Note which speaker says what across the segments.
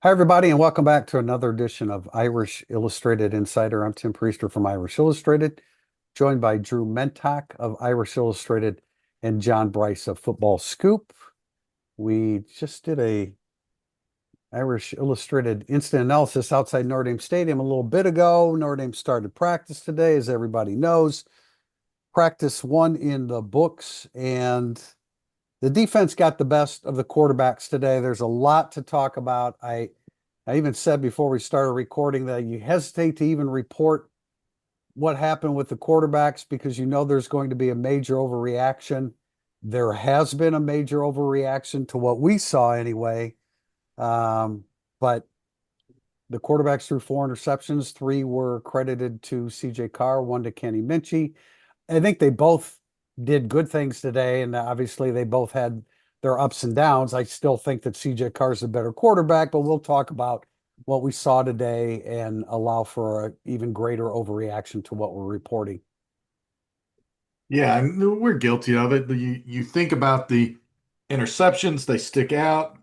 Speaker 1: Hi, everybody, and welcome back to another edition of Irish Illustrated Insider. I'm Tim Priester from Irish Illustrated, joined by Drew Mentak of Irish Illustrated and John Bryce of Football Scoop. We just did a Irish Illustrated instant analysis outside Notre Dame Stadium a little bit ago. Notre Dame started practice today, as everybody knows. Practice one in the books, and the defense got the best of the quarterbacks today. There's a lot to talk about. I even said before we started recording that you hesitate to even report what happened with the quarterbacks because you know there's going to be a major overreaction. There has been a major overreaction to what we saw anyway. But the quarterbacks threw four interceptions. Three were credited to CJ Carr, one to Kenny Minchey. I think they both did good things today, and obviously they both had their ups and downs. I still think that CJ Carr is a better quarterback, but we'll talk about what we saw today and allow for an even greater overreaction to what we're reporting.
Speaker 2: Yeah, and we're guilty of it. You think about the interceptions, they stick out.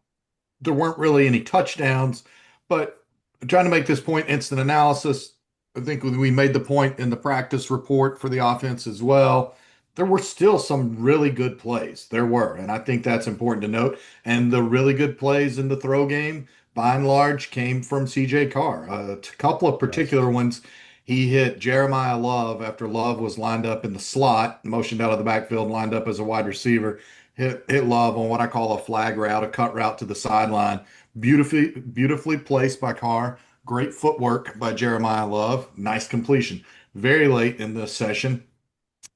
Speaker 2: There weren't really any touchdowns, but trying to make this point instant analysis, I think we made the point in the practice report for the offense as well. There were still some really good plays. There were, and I think that's important to note. And the really good plays in the throw game, by and large, came from CJ Carr. A couple of
Speaker 1: Yes.
Speaker 2: particular ones. He hit Jeremiah Love after Love was lined up in the slot, motioned out of the backfield, and lined up as a wide receiver. Hit Love on what I call a flag route, a cut route to the sideline. Beautifully placed by Carr. Great footwork by Jeremiah Love. Nice completion. Very late in the session,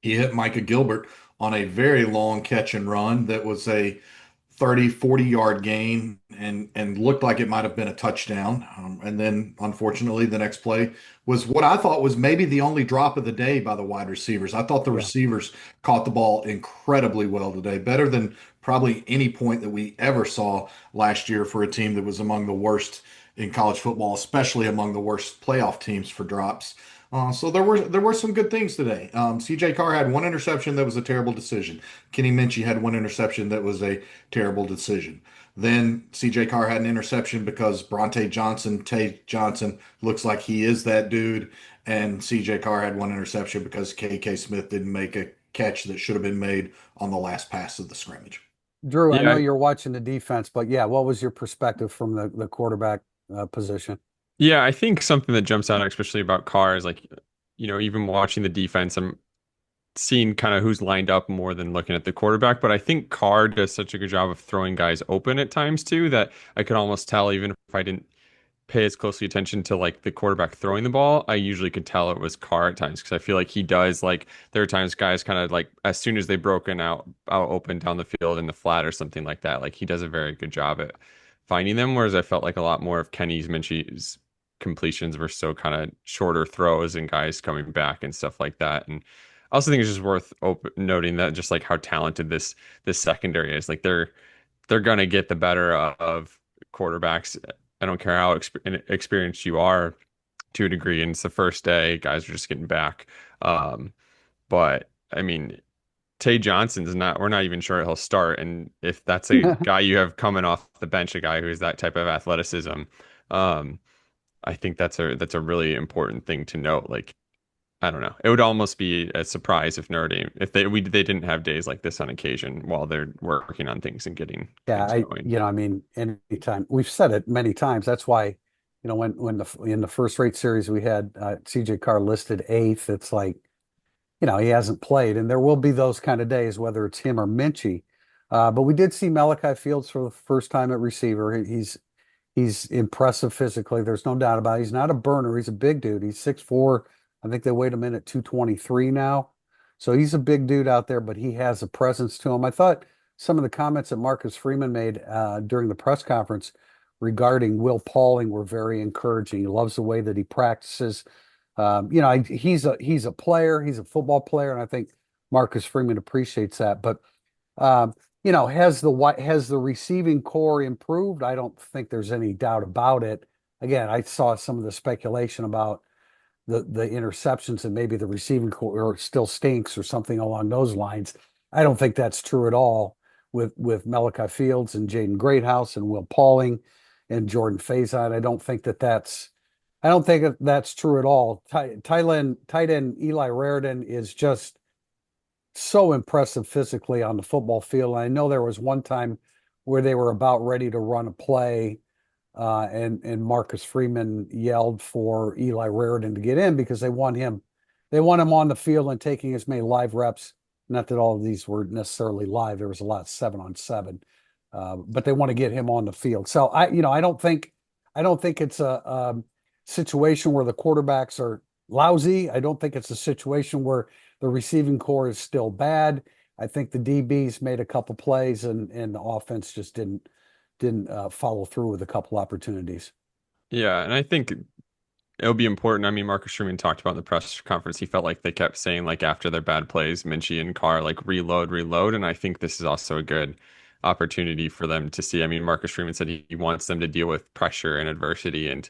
Speaker 2: he hit Micah Gilbert on a very long catch and run that was a 30, 40-yard gain and looked like it might have been a touchdown. And then, unfortunately, the next play was what I thought was maybe the only drop of the day by the wide receivers. I thought the
Speaker 1: Yeah.
Speaker 2: receivers caught the ball incredibly well today, better than probably any point that we ever saw last year for a team that was among the worst in college football, especially among the worst playoff teams for drops. So there were some good things today. C.J. Carr had one interception that was a terrible decision. Kenny Minchey had one interception that was a terrible decision. Then C.J. Carr had an interception because Tay Johnson looks like he is that dude, and C.J. Carr had one interception because K.K. Smith didn't make a catch that should have been made on the last pass of the scrimmage.
Speaker 1: Drew, I know
Speaker 3: Yeah,
Speaker 1: you're watching the defense, but yeah, what was your perspective from the quarterback position?
Speaker 3: yeah, I think something that jumps out, especially about Carr, is like, even watching the defense, I'm seeing kind of who's lined up more than looking at the quarterback. But I think Carr does such a good job of throwing guys open at times too that I could almost tell, even if I didn't pay as closely attention to like the quarterback throwing the ball, I usually could tell it was Carr at times because I feel like he does like there are times guys kind of like as soon as they broken out open down the field in the flat or something like that, like he does a very good job at finding them. Whereas I felt like a lot more of Kenny's Minchie's completions were so kind of shorter throws and guys coming back and stuff like that. And I also think it's just worth noting that just like how talented this secondary is. Like they're gonna get the better of quarterbacks. I don't care how experienced you are to a degree, and it's the first day. Guys are just getting back. But I mean, Tay Johnson's not. We're not even sure he'll start, and if that's a guy you have coming off the bench, a guy who has that type of athleticism, um, I think that's a really important thing to note. Like I don't know. It would almost be a surprise if Notre Dame if they didn't have days like this on occasion while they're working on things and getting
Speaker 1: Yeah,
Speaker 3: things going.
Speaker 1: I mean, anytime we've said it many times. That's why, when in the first rate series we had CJ Carr listed eighth, it's like, he hasn't played, and there will be those kind of days, whether it's him or Minchie. But we did see Malachi Fields for the first time at receiver. He's impressive physically. There's no doubt about it. He's not a burner. He's a big dude. He's 6'4". I think they weighed him in at 223 now. So he's a big dude out there, but he has a presence to him. I thought some of the comments that Marcus Freeman made during the press conference regarding Will Pauling were very encouraging. He loves the way that he practices. He's a player. He's a football player, and I think Marcus Freeman appreciates that. But has the receiving core improved? I don't think there's any doubt about it. Again, I saw some of the speculation about the interceptions and maybe the receiving core still stinks or something along those lines. I don't think that's true at all with Malachi Fields and Jaden Greathouse and Will Pauling. and Jordan Faison. I don't think that's true at all. Tight end Eli Raridan is just so impressive physically on the football field. And I know there was one time where they were about ready to run a play, and Marcus Freeman yelled for Eli Raridan to get in because they want him. They want him on the field and taking as many live reps. Not that all of these were necessarily live. There was a lot 7-on-7, but they want to get him on the field. So I don't think it's a situation where the quarterbacks are lousy. I don't think it's a situation where the receiving core is still bad. I think the DBs made a couple plays and the offense just didn't follow through with a couple opportunities.
Speaker 3: Yeah, and I think it'll be important. I mean, Marcus Sherman talked about in the press conference. He felt like they kept saying like after their bad plays, Minchie and Carr like reload, reload, and I think this is also a good opportunity for them to see. I mean, Marcus Freeman said he wants them to deal with pressure and adversity, and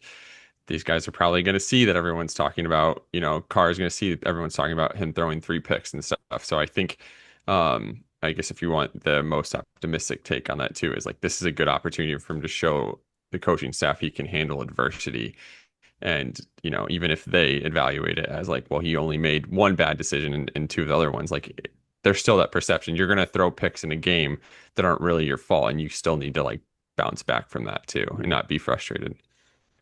Speaker 3: these guys are probably going to see that everyone's talking about, Carr is going to see that everyone's talking about him throwing 3 picks and stuff. So I think, I guess if you want the most optimistic take on that too, is like this is a good opportunity for him to show the coaching staff he can handle adversity. And, even if they evaluate it as like, well, he only made one bad decision and two of the other ones, like there's still that perception. You're going to throw picks in a game that aren't really your fault. And you still need to like bounce back from that too and not be frustrated.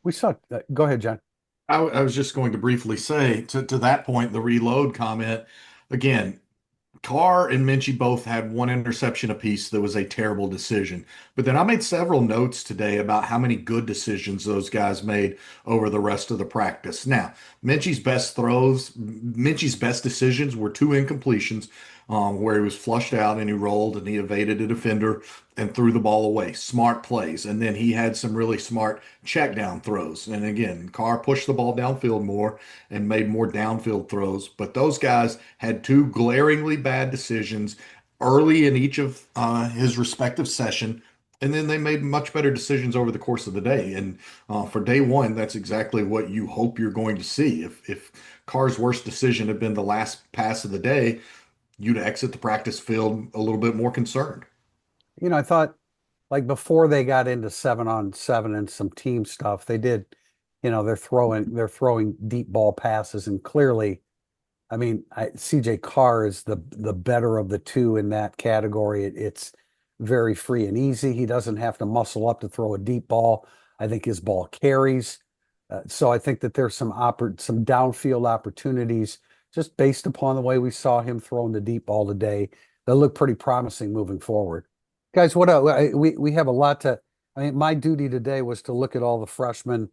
Speaker 1: We saw. Go ahead, John.
Speaker 2: I was just going to briefly say to that point, the reload comment again. Carr and Minchie both had one interception apiece that was a terrible decision. But then I made several notes today about how many good decisions those guys made over the rest of the practice. Now, Minchie's best decisions were 2 incompletions, where he was flushed out and he rolled and he evaded a defender and threw the ball away. Smart plays. And then he had some really smart check down throws. And again, Carr pushed the ball downfield more and made more downfield throws. But those guys had 2 glaringly bad decisions early in each of his respective session. And then they made much better decisions over the course of the day. And for day one, that's exactly what you hope you're going to see. If Carr's worst decision had been the last pass of the day, you'd exit the practice field a little bit more concerned.
Speaker 1: I thought like before they got into 7-on-7 and some team stuff, they did, they're throwing deep ball passes and clearly, I mean, CJ Carr is the better of the two in that category. It's very free and easy. He doesn't have to muscle up to throw a deep ball. I think his ball carries. So I think that there's some downfield opportunities just based upon the way we saw him throwing the deep ball today that look pretty promising moving forward. Guys, what we have a lot to. I mean, my duty today was to look at all the freshmen.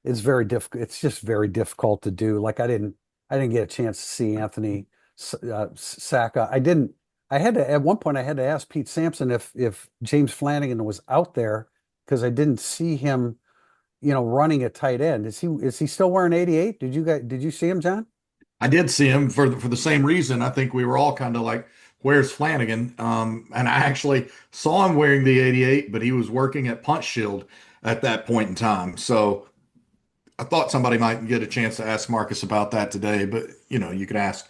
Speaker 1: It's very difficult. It's just very difficult to do. Like I didn't get a chance to see Anthony Saka. I didn't. I had to at one point. I had to ask Pete Sampson if James Flanagan was out there because I didn't see him, running a tight end. Is he still wearing 88? Did you see him, John?
Speaker 2: I did see him for the same reason. I think we were all kind of like, "Where's Flanagan?" And I actually saw him wearing the 88, but he was working at Punch Shield at that point in time. So I thought somebody might get a chance to ask Marcus about that today, but you could ask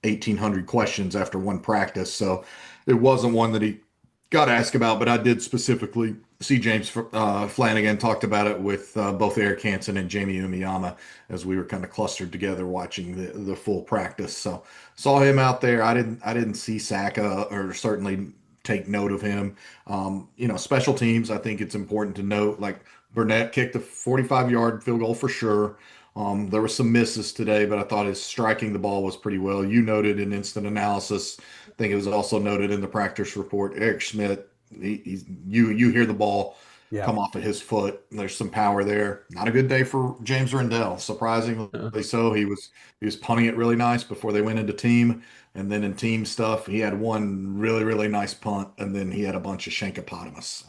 Speaker 2: 1,800 questions after one practice. So it wasn't one that he got asked about, but I did specifically see James Flanagan talked about it with both Eric Hansen and Jamie Umiyama as we were kind of clustered together watching the full practice. So saw him out there. I didn't see Saka or certainly take note of him. Special teams, I think it's important to note, like Burnett kicked a 45-yard field goal for sure. There were some misses today, but I thought his striking the ball was pretty well. You noted in instant analysis. I think it was also noted in the practice report. Eric Schmidt, you hear the ball
Speaker 1: Yeah.
Speaker 2: come off of his foot. There's some power there. Not a good day for James Rendell. Surprisingly
Speaker 3: Yeah.
Speaker 2: so. He was punting it really nice before they went into team. And then in team stuff, he had one really, really nice punt, and then he had a bunch of shankopotamus.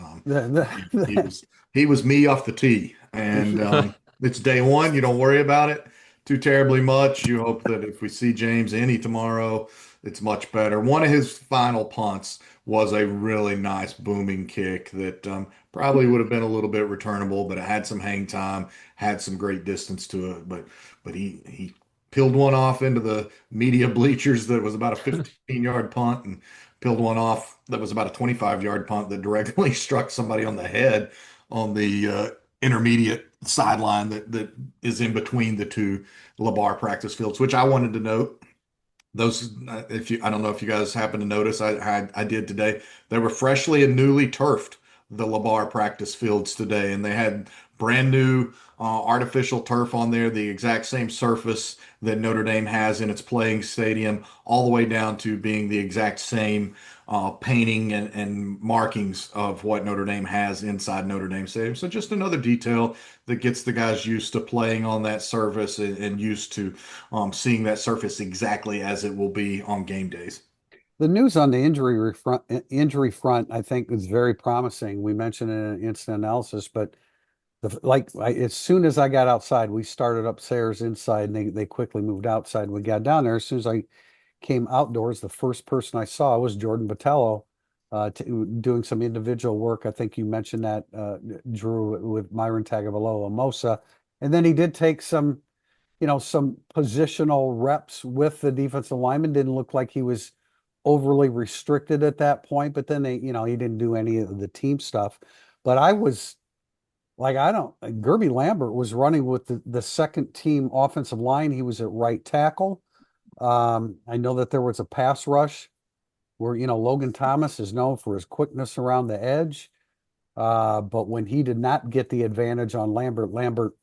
Speaker 2: He was me off the tee, and it's day one. You don't worry about it too terribly much. You hope that if we see James any tomorrow, it's much better. One of his final punts was a really nice booming kick that probably would have been a little bit returnable, but it had some hang time, had some great distance to it. But he peeled one off into the media bleachers that was about a 15-yard punt and peeled one off that was about a 25-yard punt that directly struck somebody on the head on the intermediate sideline that is in between the two LaBar practice fields, which I wanted to note. Those, if you, I don't know if you guys happen to notice, I did today. They were freshly and newly turfed, the LaBar practice fields today, and they had brand new artificial turf on there, the exact same surface that Notre Dame has in its playing stadium, all the way down to being the exact same painting and markings of what Notre Dame has inside Notre Dame Stadium. So just another detail that gets the guys used to playing on that surface and used to seeing that surface exactly as it will be on game days.
Speaker 1: The news on the injury front, I think, is very promising. We mentioned it in instant analysis, but as soon as I got outside, we started upstairs inside, and they quickly moved outside. We got down there. As soon as I came outdoors, the first person I saw was Jordan Botelho, doing some individual work. I think you mentioned that, Drew, with Myron Tagovailoa Mosa, and then he did take some positional reps with the defensive lineman. Didn't look like he was overly restricted at that point, but then he didn't do any of the team stuff. But I was like, Gerby Lambert was running with the second team offensive line. He was at right tackle. I know that there was a pass rush where, Logan Thomas is known for his quickness around the edge. But when he did not get the advantage on Lambert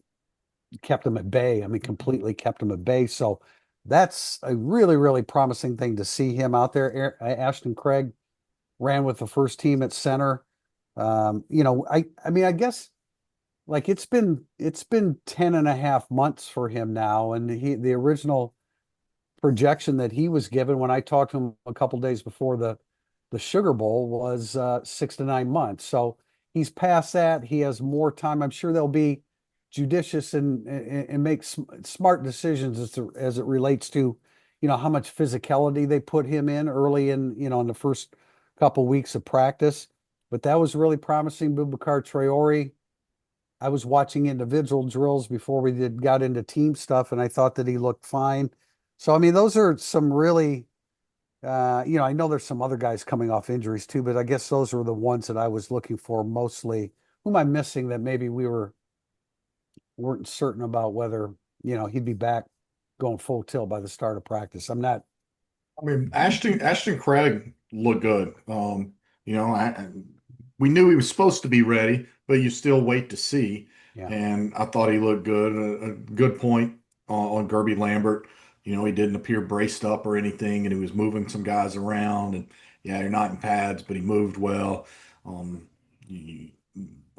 Speaker 1: kept him at bay. I mean, completely kept him at bay. So that's a really, really promising thing to see him out there. Ashton Craig ran with the first team at center. I mean, I guess like it's been 10 and a half months for him now. And the original projection that he was given when I talked to him a couple days before the Sugar Bowl was 6 to 9 months. So he's past that. He has more time. I'm sure they'll be judicious and make smart decisions as it relates to, how much physicality they put him in early in the first couple weeks of practice. But that was really promising. Boubacar Traore, I was watching individual drills before we got into team stuff, and I thought that he looked fine. So, I mean, those are some really, I know there's some other guys coming off injuries too, but I guess those were the ones that I was looking for mostly. Who am I missing that maybe weren't certain about whether, he'd be back going full tilt by the start of practice? I'm not.
Speaker 2: I mean, Ashton Craig looked good. We knew he was supposed to be ready, but you still wait to see.
Speaker 1: Yeah.
Speaker 2: And I thought he looked good. A good point on Gerby Lambert. He didn't appear braced up or anything, and he was moving some guys around. And yeah, you're not in pads, but he moved well. Um, you,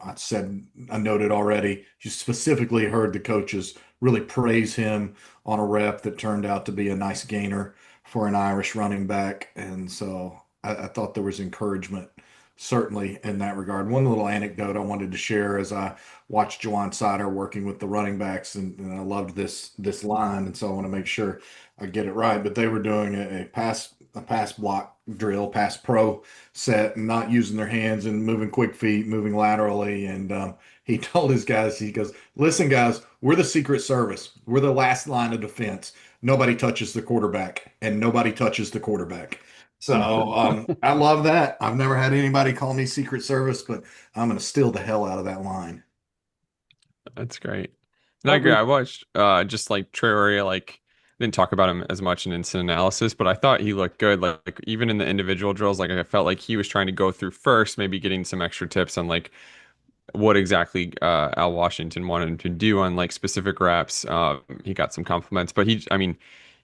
Speaker 2: I noted already, you specifically heard the coaches really praise him on a rep that turned out to be a nice gainer for an Irish running back. And so I thought there was encouragement certainly in that regard. One little anecdote I wanted to share as I watched Juwan Sider working with the running backs, and I loved this line, and so I want to make sure I get it right. But they were doing a pass block drill, pass pro set, and not using their hands and moving quick feet, moving laterally. And he told his guys, he goes, "Listen, guys, we're the Secret Service. We're the last line of defense. Nobody touches the quarterback, and nobody touches the quarterback." So I love that. I've never had anybody call me Secret Service, but I'm going to steal the hell out of that line.
Speaker 3: That's great. And I agree. I watched just like Traore, like didn't talk about him as much in instant analysis, but I thought he looked good. Like even in the individual drills, like I felt like he was trying to go through first, maybe getting some extra tips on like what exactly Al Washington wanted him to do on like specific reps. He got some compliments, but I mean,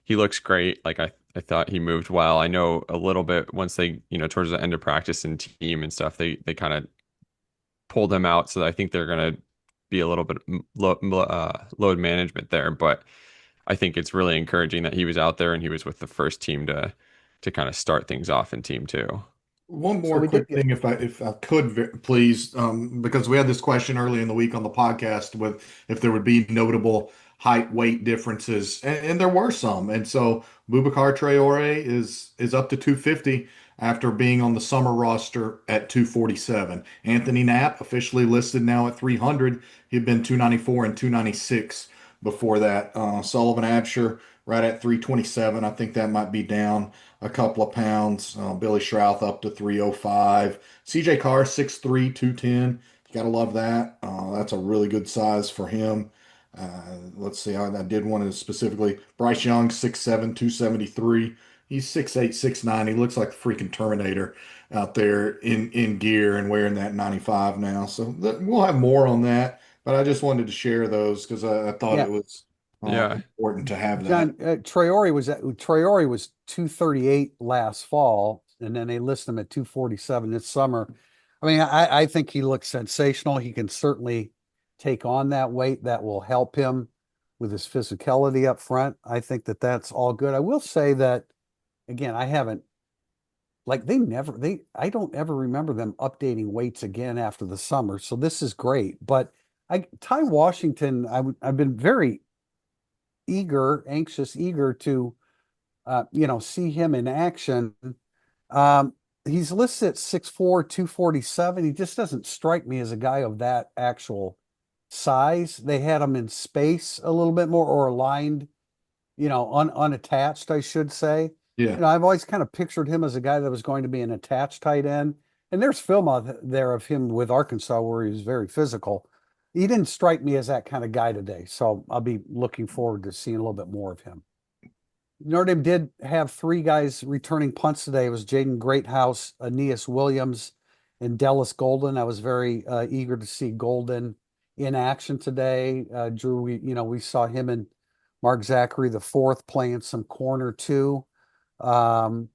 Speaker 3: he looks great. Like I thought he moved well. I know a little bit once they, towards the end of practice and team and stuff, they kind of pulled him out. So I think they're going to be a little bit load management there. But I think it's really encouraging that he was out there and he was with the first team to kind of start things off in team two.
Speaker 2: One
Speaker 1: So
Speaker 2: more
Speaker 1: we did
Speaker 2: quick
Speaker 1: get.
Speaker 2: thing, if I could, please, because we had this question early in the week on the podcast with if there would be notable height, weight differences, and there were some. And so Boubacar Traore is up to 250 after being on the summer roster at 247. Anthony Knapp officially listed now at 300. He'd been 294 and 296 before that. Sullivan Absher right at 327. I think that might be down a couple of pounds. Billy Strouth up to 305. CJ Carr 6'3", 210. You gotta love that. That's a really good size for him. Let's see. I did one specifically. Bryce Young 6'7", 273. He's 6'8", 6'9". He looks like the freaking Terminator out there in gear and wearing that 95 now. So we'll have more on that. But I just wanted to share those because I thought
Speaker 1: Yeah.
Speaker 2: it was
Speaker 3: Yeah.
Speaker 2: important to have that.
Speaker 1: John, Traore was 238 last fall, and then they list him at 247 this summer. I mean, I think he looks sensational. He can certainly take on that weight. That will help him with his physicality up front. I think that that's all good. I will say that again, I haven't like I don't ever remember them updating weights again after the summer. So this is great. But Ty Washington, I've been very eager to see him in action. He's listed at 6'4", 247. He just doesn't strike me as a guy of that actual size. They had him in space a little bit more, or aligned, unattached, I should say.
Speaker 2: Yeah.
Speaker 1: I've always kind of pictured him as a guy that was going to be an attached tight end. And there's film out there of him with Arkansas where he was very physical. He didn't strike me as that kind of guy today. So I'll be looking forward to seeing a little bit more of him. Notre Dame did have three guys returning punts today. It was Jaden Greathouse, Aeneas Williams, and Dallas Golden. I was very eager to see Golden in action today. Drew, we saw him and Mark Zachary the fourth playing some corner too. Golden's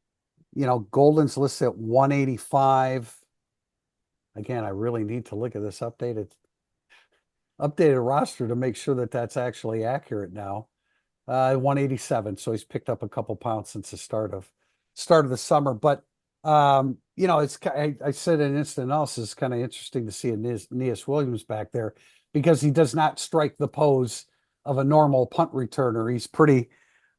Speaker 1: listed at 185. Again, I really need to look at this updated roster to make sure that that's actually accurate now. 187. So he's picked up a couple pounds since the start of the summer. But I said in instant analysis, it's kind of interesting to see Aeneas Williams back there because he does not strike the pose of a normal punt returner. He's pretty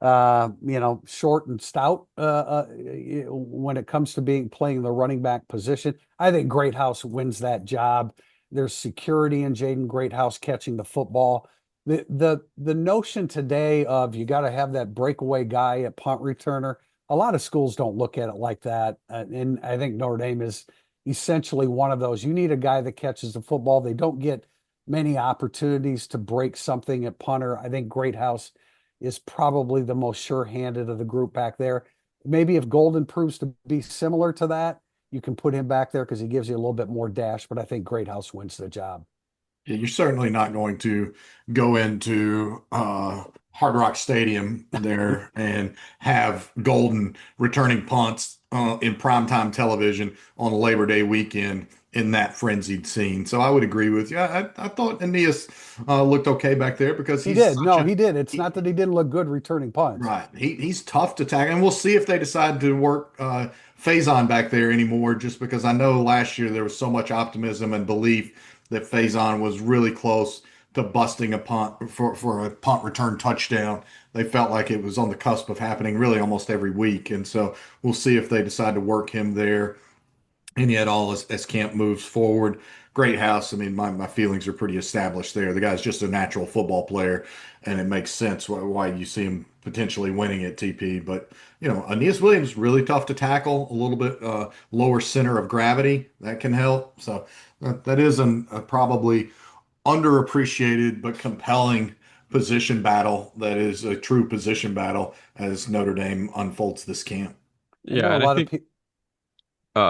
Speaker 1: short and stout when it comes to playing the running back position. I think Greathouse wins that job. There's security in Jaden Greathouse catching the football. The notion today of you got to have that breakaway guy at punt returner, a lot of schools don't look at it like that. And I think Notre Dame is essentially one of those. You need a guy that catches the football. They don't get many opportunities to break something at punter. I think Greathouse is probably the most sure-handed of the group back there. Maybe if Golden proves to be similar to that, you can put him back there because he gives you a little bit more dash, but I think Greathouse wins the job.
Speaker 2: Yeah, you're certainly not going to go into Hard Rock Stadium there and have Golden returning punts in primetime television on Labor Day weekend in that frenzied scene. So I would agree with you. I thought Aeneas looked okay back there because
Speaker 1: He
Speaker 2: he's
Speaker 1: did. No, he did. It's
Speaker 2: he-
Speaker 1: not that he didn't look good returning punts.
Speaker 2: right. He's tough to tackle, and we'll see if they decide to work Faison back there anymore. Just because I know last year there was so much optimism and belief that Faison was really close to busting a punt for a punt return touchdown. They felt like it was on the cusp of happening really almost every week, and so we'll see if they decide to work him there. And yet, all as camp moves forward, Greathouse. I mean, my feelings are pretty established there. The guy's just a natural football player, and it makes sense why you see him potentially winning at TP. But Aeneas Williams really tough to tackle, a little bit lower center of gravity that can help. So that is a probably underappreciated but compelling position battle. That is a true position battle as Notre Dame unfolds this camp.
Speaker 1: I know
Speaker 3: Yeah,
Speaker 1: a
Speaker 3: and I
Speaker 1: lot of
Speaker 3: think
Speaker 1: people.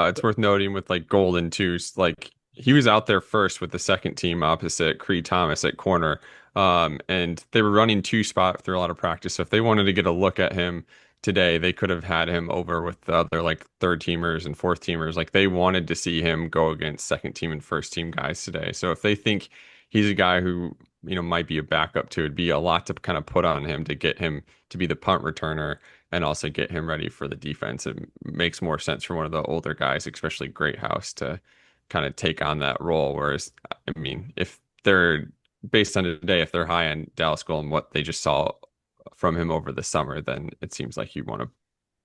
Speaker 3: it's worth noting with like Golden too. Like he was out there first with the second team opposite Creed Thomas at corner, and they were running two spot through a lot of practice. So if they wanted to get a look at him today, they could have had him over with the other like third teamers and fourth teamers. Like they wanted to see him go against second team and first team guys today. So if they think he's a guy who might be a backup to, it'd be a lot to kind of put on him to get him to be the punt returner and also get him ready for the defense. It makes more sense for one of the older guys, especially Greathouse, to kind of take on that role. Whereas, I mean, if they're based on today, if they're high on Dallas Gold and what they just saw from him over the summer, then it seems like you want to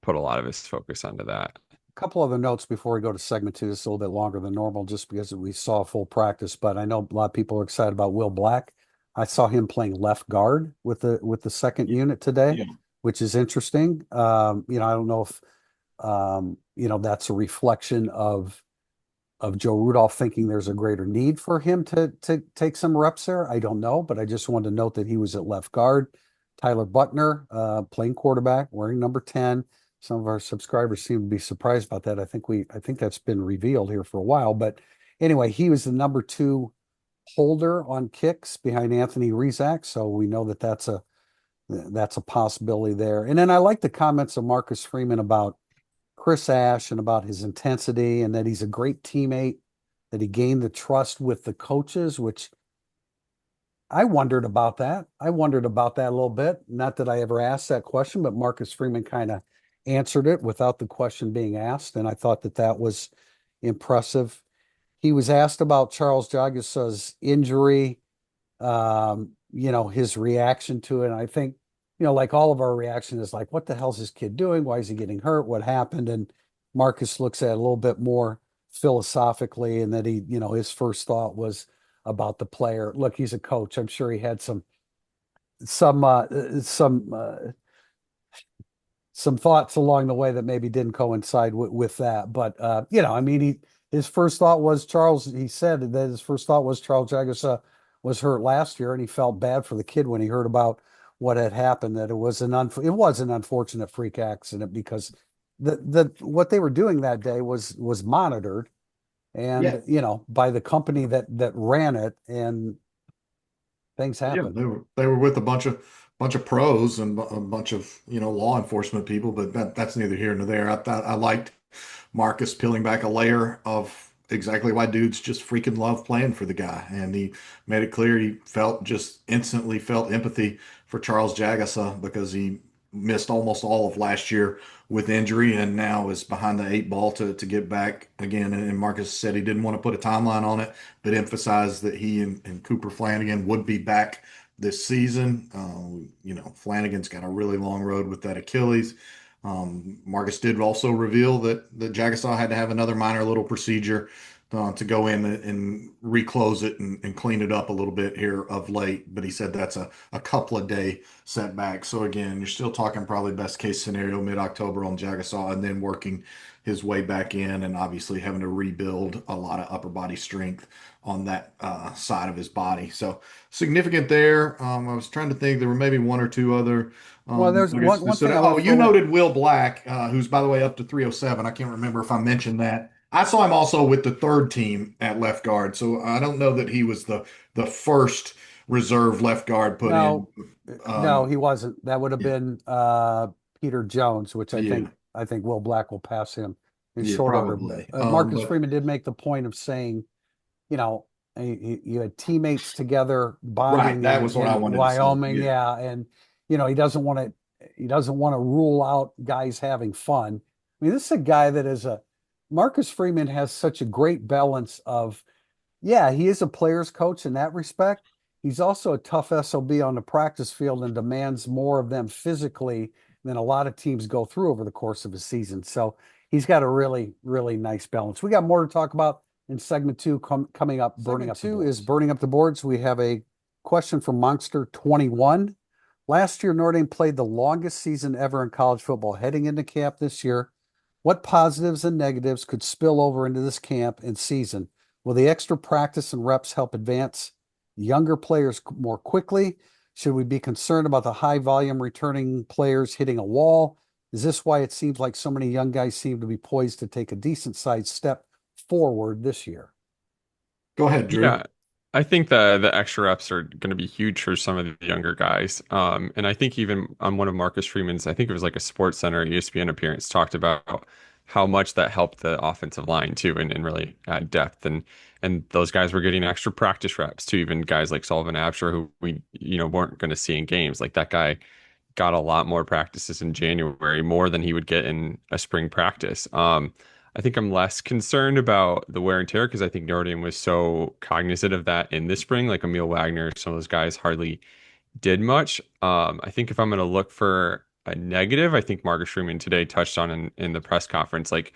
Speaker 3: put a lot of his focus onto that.
Speaker 1: A couple other notes before we go to segment two. This is a little bit longer than normal just because we saw full practice, but I know a lot of people are excited about Will Black. I saw him playing left guard with the second unit today.
Speaker 2: Yeah.
Speaker 1: which is interesting. I don't know if that's a reflection of Joe Rudolph thinking there's a greater need for him to take some reps there. I don't know, but I just wanted to note that he was at left guard. Tyler Buckner, playing quarterback, wearing number 10. Some of our subscribers seem to be surprised about that. I think that's been revealed here for a while. But anyway, he was the number 2 holder on kicks behind Anthony Rizak. So we know that that's a possibility there. And then I like the comments of Marcus Freeman about Chris Ash and about his intensity and that he's a great teammate, that he gained the trust with the coaches, which I wondered about that. I wondered about that a little bit. Not that I ever asked that question, but Marcus Freeman kind of answered it without the question being asked. And I thought that that was impressive. He was asked about Charles Jagasa's injury, his reaction to it. And I think, like all of our reaction is like, what the hell's this kid doing? Why is he getting hurt? What happened? And Marcus looks at it a little bit more philosophically, and that his first thought was about the player. Look, he's a coach. I'm sure he had some thoughts along the way that maybe didn't coincide with that. But his first thought was Charles. He said that his first thought was Charles Jagasa was hurt last year, and he felt bad for the kid when he heard about what had happened. That it was an unfortunate freak accident, because what they were doing that day was monitored,
Speaker 2: Yeah.
Speaker 1: and by the company that ran it, and things
Speaker 2: Yeah,
Speaker 1: happened.
Speaker 2: they were with a bunch of pros and a bunch of law enforcement people, but that's neither here nor there. I thought I liked Marcus peeling back a layer of exactly why dudes just freaking love playing for the guy, and he made it clear he just instantly felt empathy for Charles Jagasa because he missed almost all of last year with injury and now is behind the 8 ball to get back again. And Marcus said he didn't want to put a timeline on it, but emphasized that he and Cooper Flanagan would be back this season. Flanagan's got a really long road with that Achilles. Marcus did also reveal that Jagasaw had to have another minor little procedure to go in and reclose it and clean it up a little bit here of late. But he said that's a couple of day setback. So again, you're still talking probably best case scenario mid-October on Jagasaw, and then working his way back in, and obviously having to rebuild a lot of upper body strength on that side of his body. So significant there. I was trying to think, there were maybe one or two other
Speaker 1: Well, there's one thing I want to
Speaker 2: you
Speaker 1: throw in.
Speaker 2: noted Will Black, who's by the way up to 307. I can't remember if I mentioned that. I saw him also with the third team at left guard, so I don't know that he was the first reserve left guard put in.
Speaker 1: No, no,
Speaker 2: Um,
Speaker 1: he wasn't. That would have
Speaker 2: yeah,
Speaker 1: been Peter Jones, which
Speaker 2: yeah,
Speaker 1: I think Will Black will pass him in
Speaker 2: yeah,
Speaker 1: short order.
Speaker 2: probably.
Speaker 1: Marcus
Speaker 2: But
Speaker 1: Freeman did make the point of saying, you know, you had teammates together
Speaker 2: right,
Speaker 1: bonding
Speaker 2: that
Speaker 1: in
Speaker 2: was what I wanted to say.
Speaker 1: Wyoming,
Speaker 2: Yeah,
Speaker 1: yeah, and he doesn't want to rule out guys having fun. I mean, this is a guy that is a Marcus Freeman has such a great balance of, yeah, he is a player's coach in that respect. He's also a tough SOB on the practice field and demands more of them physically than a lot of teams go through over the course of a season. So he's got a really, really nice balance. We got more to talk about in segment 2 coming up. Segment 2 is burning up the boards. We have a question from Monster 21. Last year, Notre Dame played the longest season ever in college football. Heading into camp this year, what positives and negatives could spill over into this camp and season? Will the extra practice and reps help advance younger players more quickly? Should we be concerned about the high volume returning players hitting a wall? Is this why it seems like so many young guys seem to be poised to take a decent sized step forward this year?
Speaker 2: go ahead, Drew.
Speaker 3: Yeah, I think the extra reps are going to be huge for some of the younger guys. And I think even on one of Marcus Freeman's, I think it was like a Sports Center ESPN appearance, talked about how much that helped the offensive line too, and really add depth. And those guys were getting extra practice reps too. Even guys like Sullivan Absher, who we weren't going to see in games, like that guy got a lot more practices in January, more than he would get in a spring practice. I think I'm less concerned about the wear and tear because I think Notre Dame was so cognizant of that in the spring. Like Emil Wagner, some of those guys hardly did much. I think if I'm going to look for a negative, I think Marcus Freeman today touched on in the press conference, like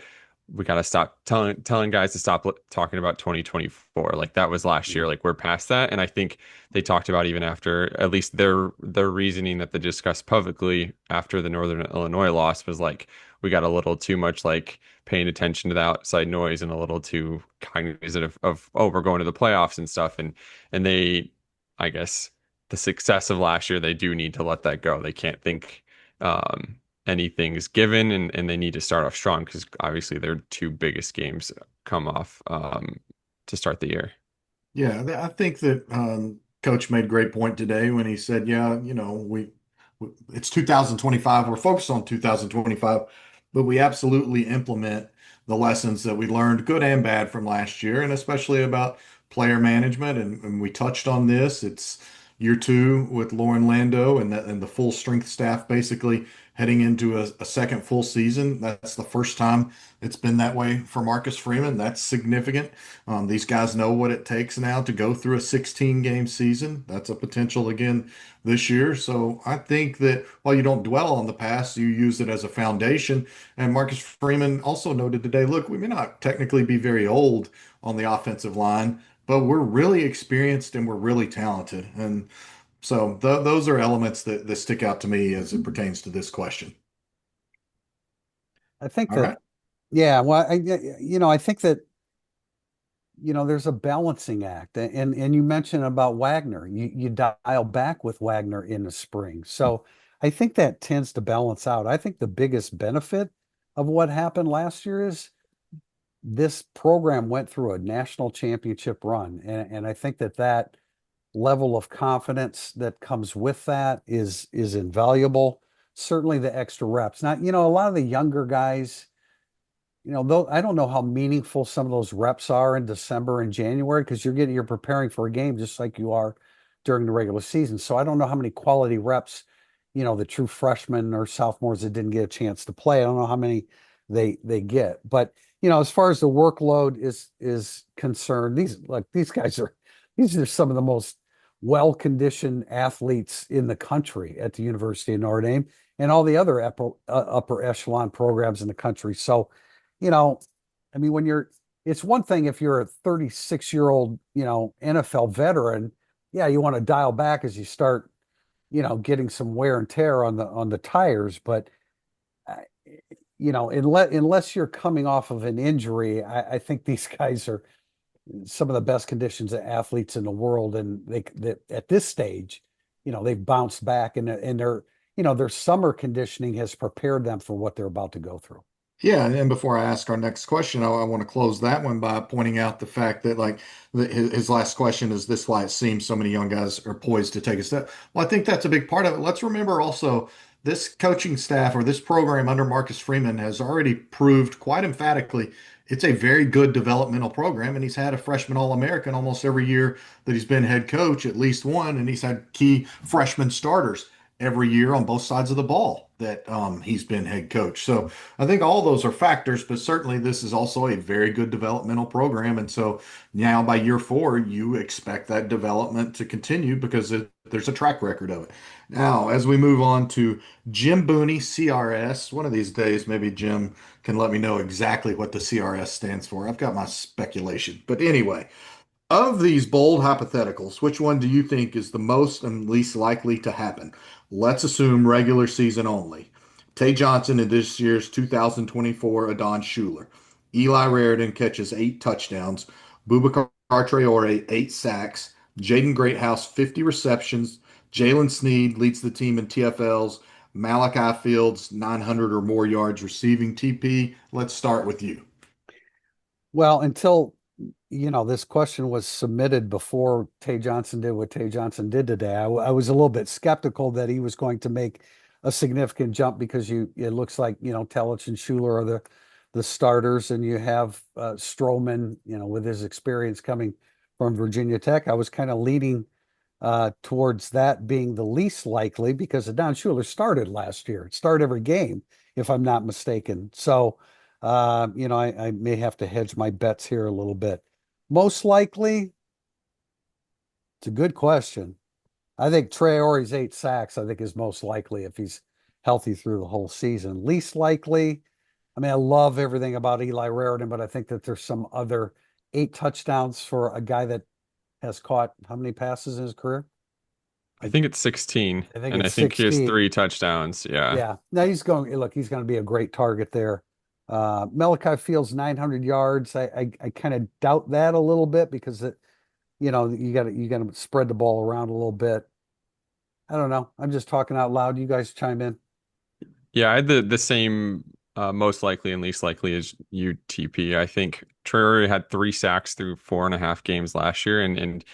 Speaker 3: we got to stop telling guys to stop talking about 2024. Like that was last year. Like we're past that. And I think they talked about even after at least their reasoning that they discussed publicly after the Northern Illinois loss was like we got a little too much like paying attention to the outside noise and a little too cognizant of oh we're going to the playoffs and stuff. And they I guess the success of last year they do need to let that go. They can't think um anything's given and they need to start off strong because obviously their two biggest games come off to start the year.
Speaker 2: Yeah, I think that Coach made a great point today when he said, "Yeah, it's 2025. We're focused on 2025, but we absolutely implement the lessons that we learned, good and bad, from last year, and especially about player management." And we touched on this. It's year two with Lauren Lando and the full strength staff basically heading into a second full season. That's the first time it's been that way for Marcus Freeman. That's significant. These guys know what it takes now to go through a 16 game season. That's a potential again this year. So I think that while you don't dwell on the past, you use it as a foundation. And Marcus Freeman also noted today, look, we may not technically be very old on the offensive line, but we're really experienced and we're really talented. And so those are elements that stick out to me as it pertains to this question.
Speaker 1: I think
Speaker 2: All
Speaker 1: that,
Speaker 2: right.
Speaker 1: yeah, well, I think that, there's a balancing act. And you mentioned about Wagner. You dial back with Wagner in the spring. So I think that tends to balance out. I think the biggest benefit of what happened last year is this program went through a national championship run. And I think that level of confidence that comes with that is invaluable. Certainly the extra reps. Now, a lot of the younger guys, though I don't know how meaningful some of those reps are in December and January because you're preparing for a game just like you are during the regular season. So I don't know how many quality reps, the true freshmen or sophomores that didn't get a chance to play. I don't know how many they get. But as far as the workload is concerned, these are some of the most well-conditioned athletes in the country at the University of Notre Dame and all the other upper echelon programs in the country. So you know, I mean, it's one thing if you're a 36-year-old, NFL veteran, yeah, you want to dial back as you start, getting some wear and tear on the tires. But, uh, unless you're coming off of an injury, I think these guys are some of the best conditions athletes in the world. And at this stage, they've bounced back and their summer conditioning has prepared them for what they're about to go through.
Speaker 2: Yeah, and before I ask our next question, I want to close that one by pointing out the fact that, like, his last question is this why it seems so many young guys are poised to take a step. Well, I think that's a big part of it. Let's remember also this coaching staff or this program under Marcus Freeman has already proved quite emphatically it's a very good developmental program, and he's had a freshman All-American almost every year that he's been head coach, at least one, and he's had key freshman starters every year on both sides of the ball that he's been head coach. So I think all those are factors, but certainly this is also a very good developmental program. And so now by year four, you expect that development to continue because there's a track record of it. Now, as we move on to Jim Booney, CRS, one of these days, maybe Jim can let me know exactly what the CRS stands for. I've got my speculation. But anyway, of these bold hypotheticals, which one do you think is the most and least likely to happen? Let's assume regular season only. Tay Johnson in this year's 2024 Adon Schuler. Eli Raridan catches 8 touchdowns. Boubacar Traore, 8 sacks. Jaden Greathouse, 50 receptions. Jalen Sneed leads the team in TFLs. Malachi Fields, 900 or more yards receiving. TP, let's start with you.
Speaker 1: Well, until this question was submitted before Tay Johnson did what Tay Johnson did today, I was a little bit skeptical that he was going to make a significant jump because it looks like Telich and Schuler are the starters, and you have Stroman, with his experience coming from Virginia Tech. I was kind of leaning towards that being the least likely because Don Schuler started last year. It started every game, if I'm not mistaken. So, I may have to hedge my bets here a little bit. Most likely, it's a good question. I think Traore's 8 sacks, I think is most likely if he's healthy through the whole season. Least likely, I mean, I love everything about Eli Raritan, but I think that there's some other 8 touchdowns for a guy that has caught how many passes in his career?
Speaker 3: I
Speaker 1: I,
Speaker 3: think it's 16,
Speaker 1: I think
Speaker 3: and I
Speaker 1: it's
Speaker 3: think he has
Speaker 1: 16.
Speaker 3: 3 touchdowns. Yeah.
Speaker 1: Yeah. Now he's going to be a great target there. Malachi Fields 900 yards. I kind of doubt that a little bit because you got to spread the ball around a little bit. I don't know. I'm just talking out loud. You guys chime in.
Speaker 3: Yeah, I had the same most likely and least likely as UTP. I think Traore had 3 sacks through 4.5 games last year, and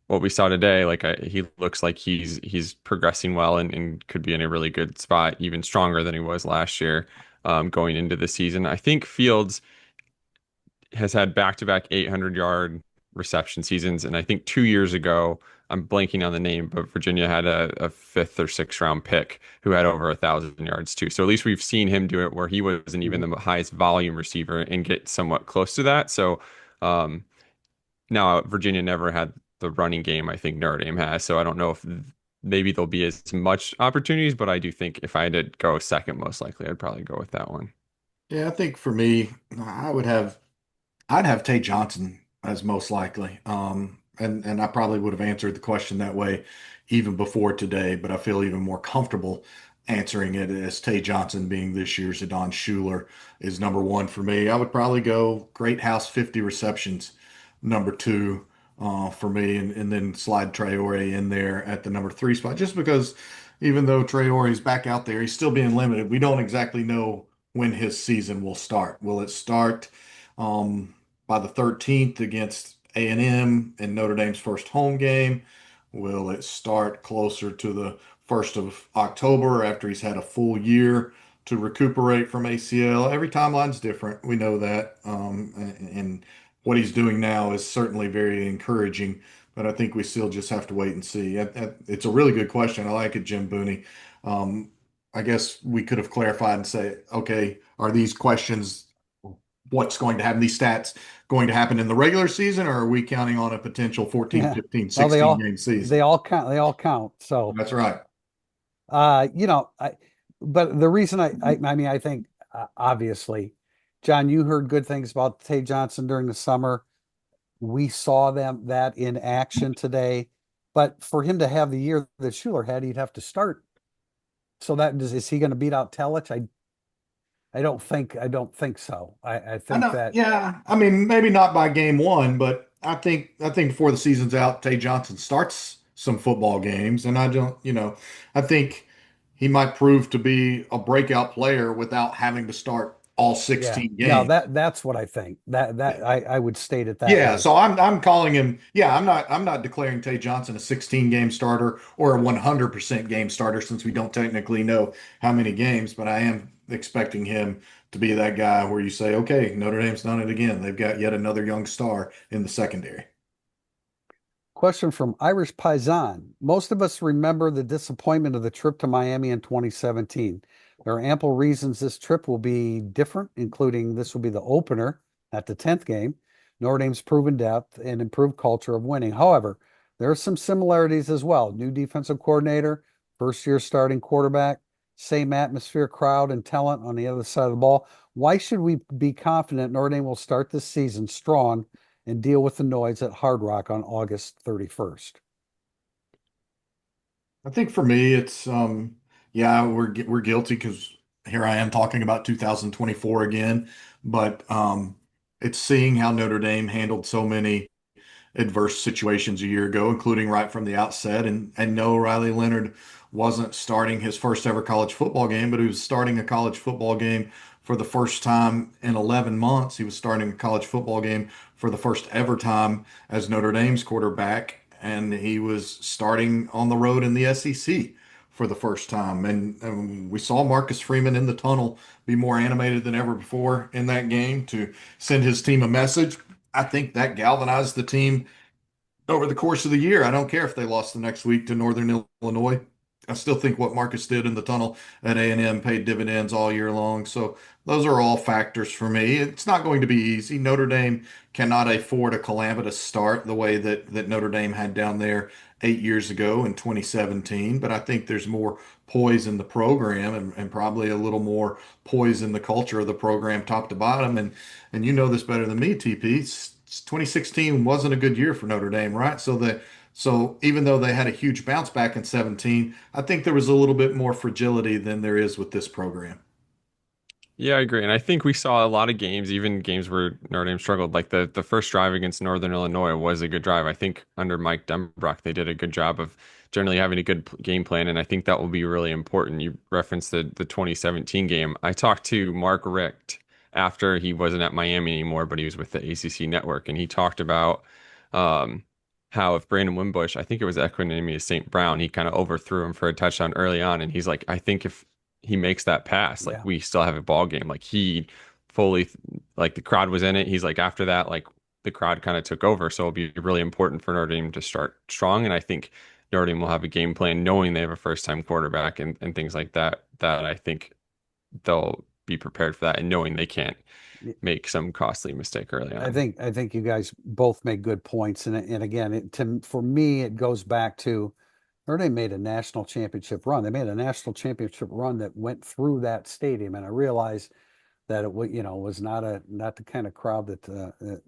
Speaker 3: what we saw today, he looks like he's progressing well and could be in a really good spot, even stronger than he was last year, going into the season. I think Fields has had back-to-back 800-yard reception seasons, and I think 2 years ago, I'm blanking on the name, but Virginia had a fifth or sixth round pick who had over 1,000 yards too. So at least we've seen him do it where he wasn't even
Speaker 1: Mhm.
Speaker 3: the highest volume receiver and get somewhat close to that. So um, now Virginia never had the running game I think Notre Dame has. So I don't know if maybe there'll be as much opportunities, but I do think if I had to go second, most likely I'd probably go with that one.
Speaker 2: Yeah, I think for me, I'd have Tay Johnson as most likely. And I probably would have answered the question that way even before today, but I feel even more comfortable answering it as Tay Johnson being this year's Adon Schuler is number one for me. I would probably go Great House 50 receptions, number two for me, and then slide Traore in there at the number three spot, just because even though Traore is back out there, he's still being limited. We don't exactly know when his season will start. Will it start? By the 13th against A&M in Notre Dame's first home game? Will it start closer to the 1st of October after he's had a full year to recuperate from ACL? Every timeline's different. We know that. And what he's doing now is certainly very encouraging, but I think we still just have to wait and see. It's a really good question. I like it, Jim Booney. Um, I guess we could have clarified and say, okay, are these questions what's going to happen, these stats going to happen in the regular season, or are we counting on a potential 14,
Speaker 1: Yeah.
Speaker 2: 15,
Speaker 1: Well,
Speaker 2: 16 game
Speaker 1: they
Speaker 2: season?
Speaker 1: all count. They all count. So,
Speaker 2: That's right.
Speaker 1: you know, but the reason I mean, I think obviously, John, you heard good things about Tay Johnson during the summer. We saw that in action today. But for him to have the year that Schuler had, he'd have to start. So is he going to beat out Telich? I don't think so. I
Speaker 2: I
Speaker 1: think
Speaker 2: know.
Speaker 1: that
Speaker 2: Yeah. I mean, maybe not by game one, but I think before the season's out, Tay Johnson starts some football games, and I think he might prove to be a breakout player without having to start all
Speaker 1: yeah.
Speaker 2: 16
Speaker 1: No,
Speaker 2: games.
Speaker 1: that's what I think. I would state it that
Speaker 2: Yeah,
Speaker 1: way.
Speaker 2: so I'm calling him. Yeah, I'm not declaring Tay Johnson a 16 game starter or a 100% game starter since we don't technically know how many games, but I am expecting him to be that guy where you say, okay, Notre Dame's done it again. They've got yet another young star in the secondary.
Speaker 1: Question from Irish Paisan. Most of us remember the disappointment of the trip to Miami in 2017. There are ample reasons this trip will be different, including this will be the opener at the 10th game, Notre Dame's proven depth and improved culture of winning. However, there are some similarities as well. New defensive coordinator, first year starting quarterback, same atmosphere, crowd, and talent on the other side of the ball. Why should we be confident Notre Dame will start this season strong and deal with the noise at Hard Rock on August 31st?
Speaker 2: I think for me, it's yeah, we're guilty because here I am talking about 2024 again, but it's seeing how Notre Dame handled so many adverse situations a year ago, including right from the outset. And no, Riley Leonard wasn't starting his first ever college football game, but he was starting a college football game for the first time in 11 months. He was starting a college football game for the first ever time as Notre Dame's quarterback, and he was starting on the road in the SEC for the first time. And we saw Marcus Freeman in the tunnel be more animated than ever before in that game to send his team a message. I think that galvanized the team over the course of the year. I don't care if they lost the next week to Northern Illinois. I still think what Marcus did in the tunnel at A&M paid dividends all year long. So those are all factors for me. It's not going to be easy. Notre Dame cannot afford a calamitous start the way that Notre Dame had down there 8 years ago in 2017. But I think there's more poise in the program and probably a little more poise in the culture of the program top to bottom. And you know this better than me, TP. 2016 wasn't a good year for Notre Dame, right? So even though they had a huge bounce back in 17, I think there was a little bit more fragility than there is with this program.
Speaker 3: Yeah, I agree. And I think we saw a lot of games, even games where Notre Dame struggled. Like the first drive against Northern Illinois was a good drive. I think under Mike Denbrock, they did a good job of generally having a good game plan. And I think that will be really important. You referenced the 2017 game. I talked to Mark Richt after he wasn't at Miami anymore, but he was with the ACC network. And he talked about um, how if Brandon Wimbush, I think it was Equanimeous St. Brown, he kind of overthrew him for a touchdown early on. And he's like, I think if he makes that pass, like
Speaker 1: Yeah.
Speaker 3: we still have a ball game. Like he fully, like the crowd was in it. He's like, after that, like the crowd kind of took over. So it'll be really important for Notre Dame to start strong. And I think Notre Dame will have a game plan knowing they have a first time quarterback and things like that, that I think they'll be prepared for that and knowing they can't make some costly mistake early
Speaker 1: I
Speaker 3: on.
Speaker 1: think I think you guys both make good points, and again, for me, it goes back to Notre Dame made a national championship run. They made a national championship run that went through that stadium, and I realized that it was not the kind of crowd that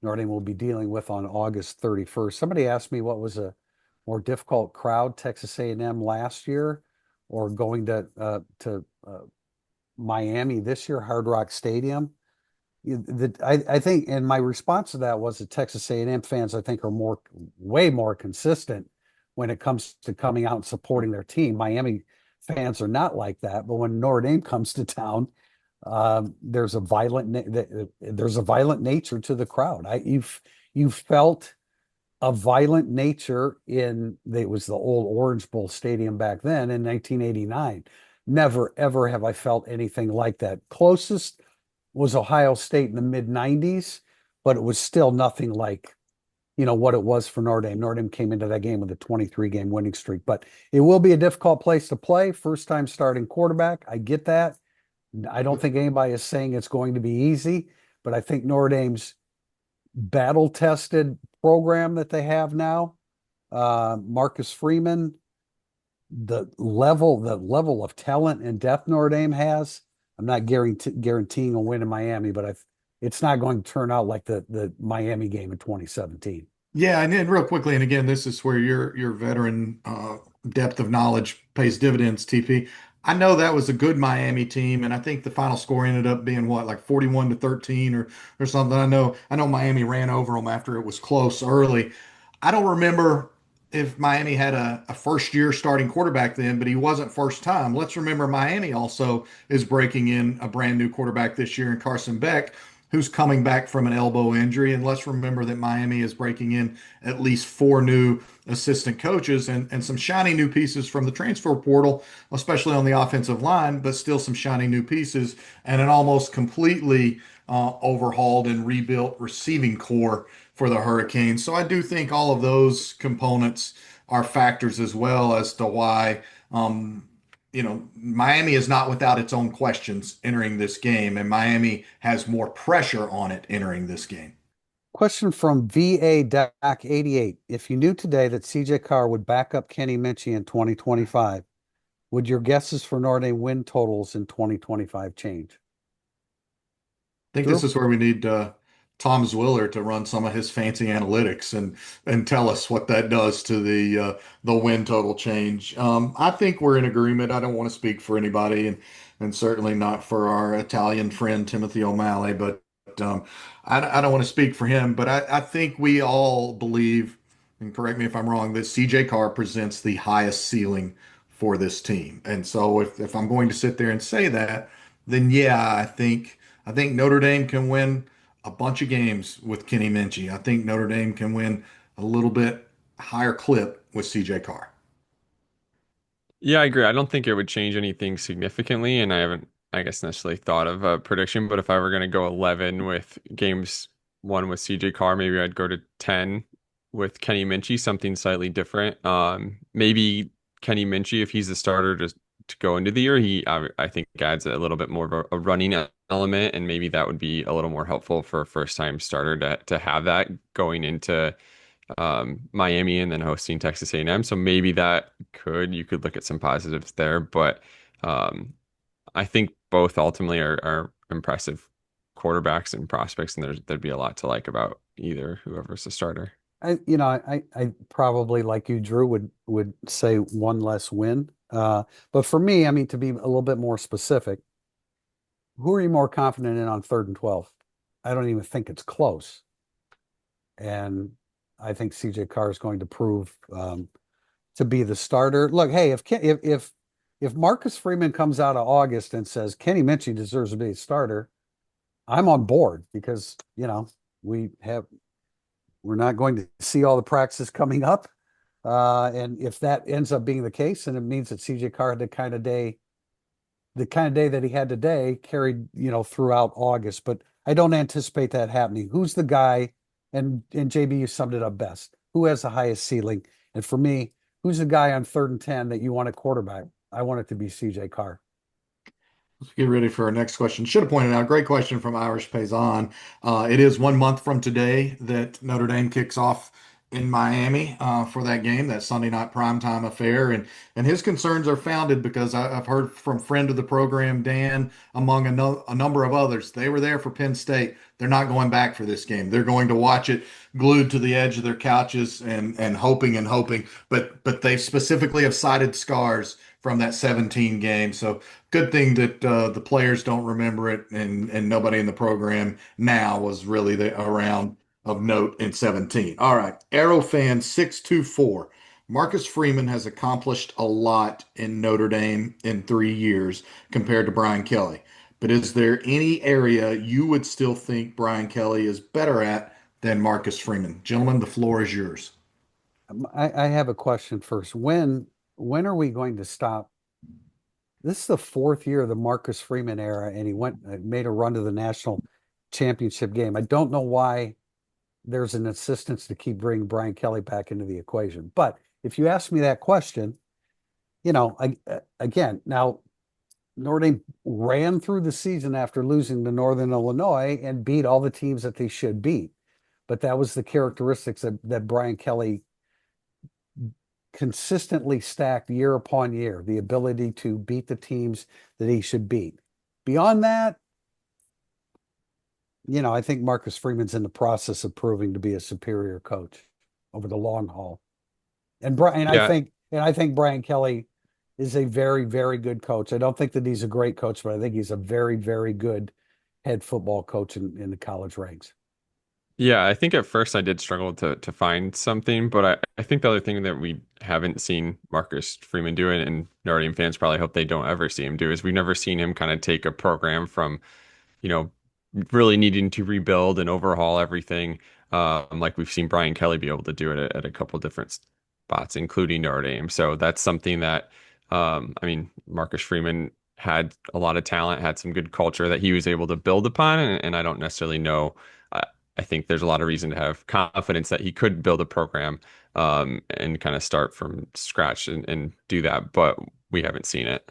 Speaker 1: Notre Dame will be dealing with on August 31st. Somebody asked me what was a more difficult crowd, Texas A&M last year, or going to Miami this year, Hard Rock Stadium. I think, and my response to that was the Texas A&M fans, I think, are way more consistent when it comes to coming out and supporting their team. Miami fans are not like that, but when Notre Dame comes to town, there's a violent nature to the crowd. You felt a violent nature it was the old Orange Bowl Stadium back then in 1989. Never ever have I felt anything like that. Closest was Ohio State in the mid 90s, but it was still nothing like, what it was for Notre Dame. Notre Dame came into that game with a 23 game winning streak, but it will be a difficult place to play. First time starting quarterback. I get that. I don't think anybody is saying it's going to be easy, but I think Notre Dame's battle tested program that they have now, Marcus Freeman, the level of talent and depth Notre Dame has, I'm not guaranteeing a win in Miami, but it's not going to turn out like the Miami game in 2017.
Speaker 2: Yeah, and then real quickly, and again, this is where your veteran depth of knowledge pays dividends, TP. I know that was a good Miami team, and I think the final score ended up being what, like 41-13 or something. I know Miami ran over them after it was close early. I don't remember if Miami had a first year starting quarterback then, but he wasn't first time. Let's remember Miami also is breaking in a brand new quarterback this year in Carson Beck, who's coming back from an elbow injury. And let's remember that Miami is breaking in at least four new assistant coaches and some shiny new pieces from the transfer portal, especially on the offensive line, but still some shiny new pieces and an almost completely overhauled and rebuilt receiving core for the Hurricanes. So I do think all of those components are factors as well as to why Miami is not without its own questions entering this game, and Miami has more pressure on it entering this game.
Speaker 1: Question from VA Doc 88. If you knew today that CJ Carr would back up Kenny Minchey in 2025, would your guesses for Notre Dame win totals in 2025 change?
Speaker 2: I think
Speaker 1: Drew?
Speaker 2: this is where we need Tom Zwiller to run some of his fancy analytics and tell us what that does to the win total change. I think we're in agreement. I don't want to speak for anybody, and certainly not for our Italian friend Timothy O'Malley, but I don't want to speak for him. But I think we all believe, and correct me if I'm wrong, that CJ Carr presents the highest ceiling for this team. And so if I'm going to sit there and say that, then yeah, I think Notre Dame can win a bunch of games with Kenny Minchey. I think Notre Dame can win a little bit higher clip with CJ Carr.
Speaker 3: Yeah, I agree. I don't think it would change anything significantly, and I haven't, I guess, necessarily thought of a prediction. But if I were going to go 11 with games one with CJ Carr, maybe I'd go to 10 with Kenny Minchey, something slightly different. Maybe Kenny Minchie, if he's the starter to go into the year, I think adds a little bit more of a running element, and maybe that would be a little more helpful for a first time starter to have that going into Miami and then hosting Texas A&M. So maybe you could look at some positives there, but um, I think both ultimately are impressive quarterbacks and prospects, and there'd be a lot to like about either whoever's the starter.
Speaker 1: I probably like you, Drew, would say one less win. But for me, I mean, to be a little bit more specific, who are you more confident in on 3rd and 12? I don't even think it's close. And I think CJ Carr is going to prove to be the starter. Look, hey, if Marcus Freeman comes out of August and says Kenny Minchie deserves to be a starter, I'm on board because we have we're not going to see all the practices coming up. And if that ends up being the case, then it means that CJ Carr had the kind of day that he had today carried, throughout August. But I don't anticipate that happening. Who's the guy? And JB, you summed it up best. Who has the highest ceiling? And for me, who's the guy on 3rd and 10 that you want a quarterback? I want it to be CJ Carr.
Speaker 2: Let's get ready for our next question. Should have pointed out, great question from Irish Payson. It is 1 month from today that Notre Dame kicks off in Miami for that game, that Sunday night primetime affair. And his concerns are founded because I've heard from friend of the program, Dan, among a number of others. They were there for Penn State. They're not going back for this game. They're going to watch it glued to the edge of their couches and hoping and hoping. But they specifically have cited scars from that 17 game. So good thing that the players don't remember it, and nobody in the program now was really around of note in 17. All right, Arrow fan 624. Marcus Freeman has accomplished a lot in Notre Dame in 3 years compared to Brian Kelly. But is there any area you would still think Brian Kelly is better at than Marcus Freeman? Gentlemen, the floor is yours.
Speaker 1: I have a question first. When are we going to stop? This is the 4th year of the Marcus Freeman era, and he made a run to the national championship game. I don't know why there's an insistence to keep bringing Brian Kelly back into the equation. But if you ask me that question, again, now Notre Dame ran through the season after losing to Northern Illinois and beat all the teams that they should beat. But that was the characteristics that Brian Kelly consistently stacked year upon year, the ability to beat the teams that he should beat. Beyond that, I think Marcus Freeman's in the process of proving to be a superior coach over the long haul. And
Speaker 3: Yeah,
Speaker 1: I think Brian Kelly is a very, very good coach. I don't think that he's a great coach, but I think he's a very, very good head football coach in the college ranks.
Speaker 3: yeah. I think at first I did struggle to find something, but I think the other thing that we haven't seen Marcus Freeman do, and Notre Dame fans probably hope they don't ever see him do, is we've never seen him kind of take a program from, you know, really needing to rebuild and overhaul everything, like we've seen Brian Kelly be able to do it at a couple different spots, including Notre Dame. So that's something that, I mean, Marcus Freeman had a lot of talent, had some good culture that he was able to build upon, and I don't necessarily know. I think there's a lot of reason to have confidence that he could build a program and kind of start from scratch and do that, but we haven't seen it.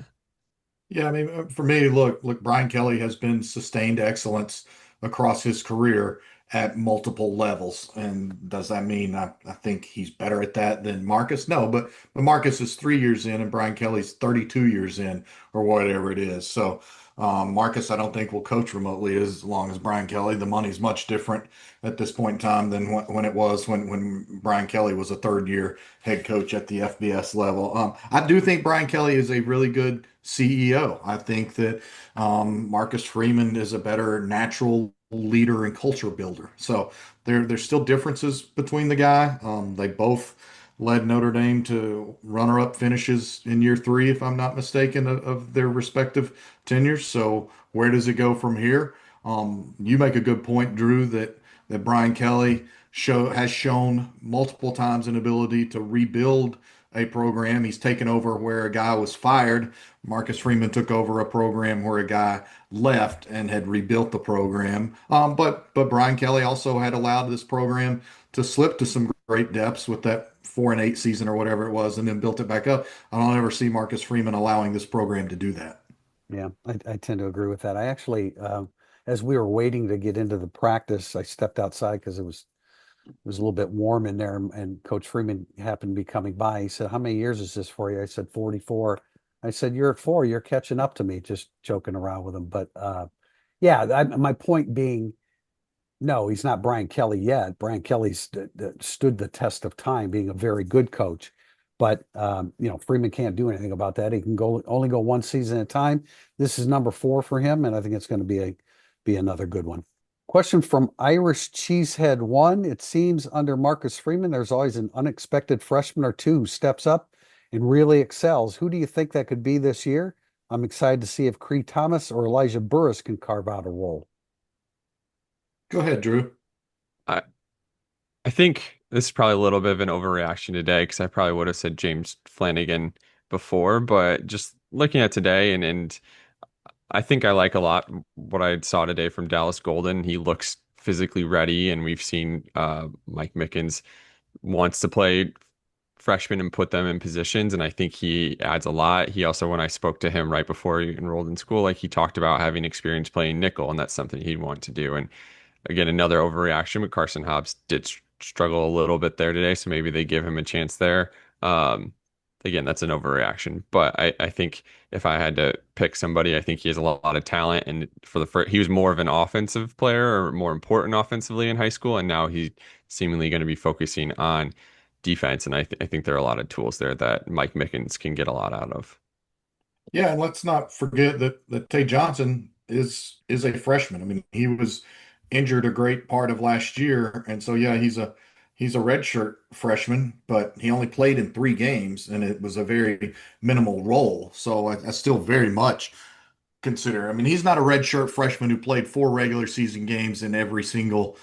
Speaker 2: Yeah, I mean, for me, look, Brian Kelly has been sustained excellence across his career at multiple levels. And does that mean I think he's better at that than Marcus? No, but Marcus is 3 years in and Brian Kelly's 32 years in or whatever it is. So Marcus, I don't think will coach remotely as long as Brian Kelly. The money's much different at this point in time than when it was when Brian Kelly was a 3rd year head coach at the FBS level. I do think Brian Kelly is a really good CEO. I think that Marcus Freeman is a better natural leader and culture builder. So there's still differences between the guy. They both led Notre Dame to runner-up finishes in year 3, if I'm not mistaken, of their respective tenures. So where does it go from here? You make a good point, Drew, that Brian Kelly has shown multiple times an ability to rebuild a program. He's taken over where a guy was fired. Marcus Freeman took over a program where a guy left and had rebuilt the program. But Brian Kelly also had allowed this program to slip to some great depths with that 4-8 season or whatever it was, and then built it back up. I don't ever see Marcus Freeman allowing this program to do that.
Speaker 1: Yeah, I tend to agree with that. I actually, as we were waiting to get into the practice, I stepped outside because it was a little bit warm in there, and Coach Freeman happened to be coming by. He said, "How many years is this for you?" I said, 44. I said, "You're at 4. You're catching up to me," just joking around with him. But yeah, my point being, no, he's not Brian Kelly yet. Brian Kelly stood the test of time, being a very good coach. But Freeman can't do anything about that. He can only go one season at a time. This is number 4 for him, and I think it's going to be another good one. Question from Irish Cheesehead 1. It seems under Marcus Freeman, there's always an unexpected freshman or two who steps up and really excels. Who do you think that could be this year? I'm excited to see if Cree Thomas or Elijah Burris can carve out a role.
Speaker 2: Go ahead, Drew.
Speaker 3: I I think this is probably a little bit of an overreaction today because I probably would have said James Flanagan before, but just looking at today and I think I like a lot what I saw today from Dallas Golden. He looks physically ready, and we've seen Mike Mickens wants to play freshmen and put them in positions, and I think he adds a lot. He also, when I spoke to him right before he enrolled in school, like he talked about having experience playing nickel, and that's something he'd want to do. And again, another overreaction, but Carson Hobbs did struggle a little bit there today, so maybe they give him a chance there. Um, Again, that's an overreaction, but I think if I had to pick somebody, I think he has a lot of talent. And for the first, he was more of an offensive player or more important offensively in high school, and now he's seemingly going to be focusing on defense. And I think there are a lot of tools there that Mike Mickens can get a lot out of.
Speaker 2: Yeah, and let's not forget that Tay Johnson is a freshman. I mean, he was injured a great part of last year, and so yeah, he's a redshirt freshman, but he only played in 3 games, and it was a very minimal role. So I still very much consider. I mean, he's not a redshirt freshman who played 4 regular season games in every single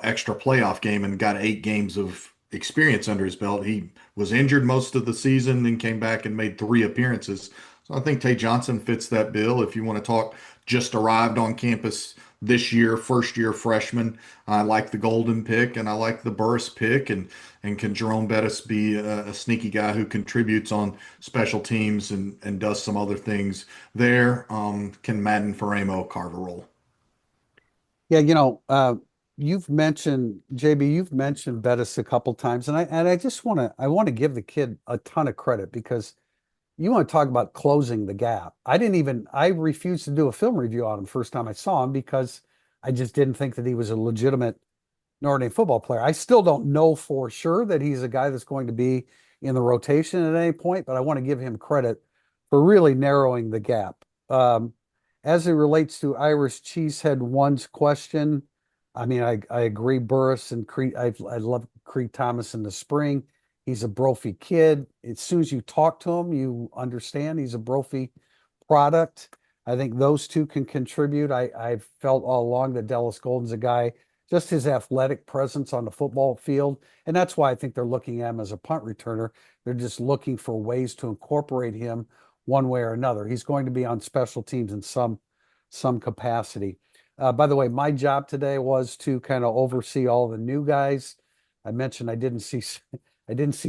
Speaker 2: extra playoff game and got 8 games of experience under his belt. He was injured most of the season, then came back and made 3 appearances. So I think Tay Johnson fits that bill. If you want to talk just arrived on campus this year, first year freshman, I like the Golden pick and I like the Burris pick. And can Jerome Bettis be a sneaky guy who contributes on special teams and does some other things there? Can Madden Faramo carve a role?
Speaker 1: Yeah, you've mentioned JB, you've mentioned Bettis a couple times, and I just want to give the kid a ton of credit because you want to talk about closing the gap. I refused to do a film review on him first time I saw him because I just didn't think that he was a legitimate Notre Dame football player. I still don't know for sure that he's a guy that's going to be in the rotation at any point, but I want to give him credit for really narrowing the gap. As it relates to Irish Cheesehead One's question, I mean, I agree. Burris and Crete, I love Crete Thomas in the spring. He's a Brophy kid. As soon as you talk to him, you understand he's a Brophy product. I think those two can contribute. I've felt all along that Dallas Golden's a guy, just his athletic presence on the football field. And that's why I think they're looking at him as a punt returner. They're just looking for ways to incorporate him one way or another. He's going to be on special teams in some capacity. By the way, my job today was to kind of oversee all the new guys. I mentioned I didn't see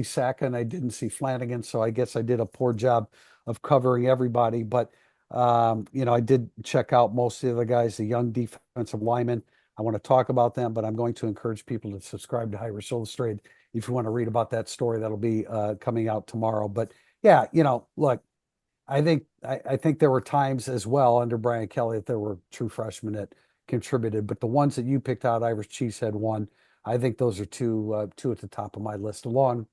Speaker 1: Saka and I didn't see Flanagan, so I guess I did a poor job of covering everybody. But I did check out most of the other guys, the young defensive linemen. I want to talk about them, but I'm going to encourage people to subscribe to Irish Illustrated if you want to read about that story. That'll be coming out tomorrow. But yeah, look, I think there were times as well under Brian Kelly that there were true freshmen that contributed, but the ones that you picked out, Irish Cheesehead one, I think those are two at the top of my list, along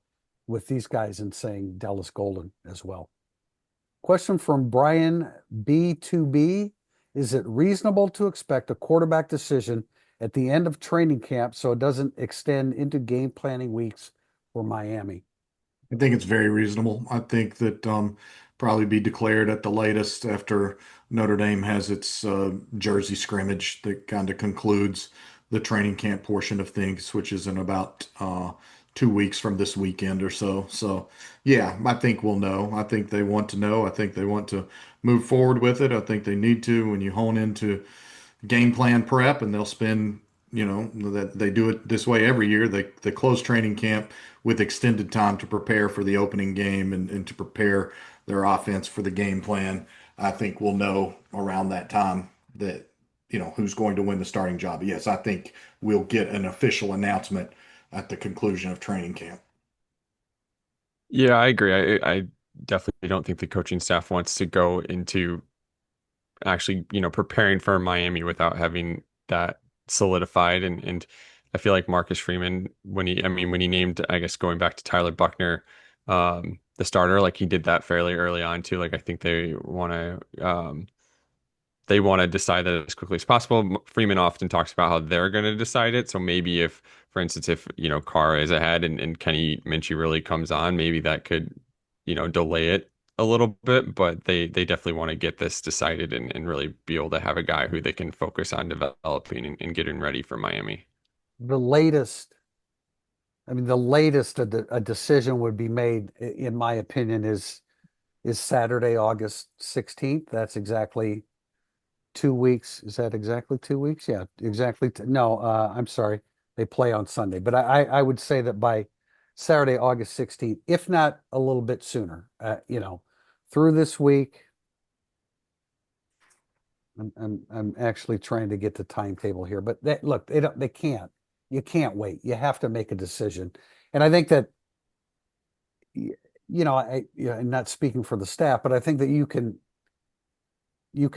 Speaker 1: with these guys and saying Dallas Golden as well. Question from Brian B2B. Is it reasonable to expect a quarterback decision at the end of training camp so it doesn't extend into game planning weeks for Miami?
Speaker 2: I think it's very reasonable. I think that probably be declared at the latest after Notre Dame has its Jersey scrimmage that kind of concludes the training camp portion of things, which is in about 2 weeks from this weekend or so. So, yeah, I think we'll know. I think they want to know. I think they want to move forward with it. I think they need to when you hone into game plan prep, and they'll spend that they do it this way every year. They close training camp with extended time to prepare for the opening game and to prepare their offense for the game plan. I think we'll know around that time that, who's going to win the starting job. Yes, I think we'll get an official announcement at the conclusion of training camp.
Speaker 3: Yeah, I agree. I definitely don't think the coaching staff wants to go into actually, preparing for Miami without having that solidified. And I feel like Marcus Freeman, when he named, I guess going back to Tyler Buckner, the starter, like he did that fairly early on too. Like I think they want to decide that as quickly as possible. Freeman often talks about how they're going to decide it. So maybe if, for instance, if, Carr is ahead and Kenny Minchie really comes on, maybe that could, delay it a little bit. But they definitely want to get this decided and really be able to have a guy who they can focus on developing and getting ready for Miami.
Speaker 1: The latest, a decision would be made, in my opinion, is Saturday, August 16th. That's exactly 2 weeks. Is that exactly 2 weeks? Yeah, exactly. No, I'm sorry. They play on Sunday, but I would say that by Saturday, August 16th, if not a little bit sooner, through this week. I'm actually trying to get the timetable here, but look, they can't. You can't wait. You have to make a decision, and I think that I'm not speaking for the staff, but I think that you can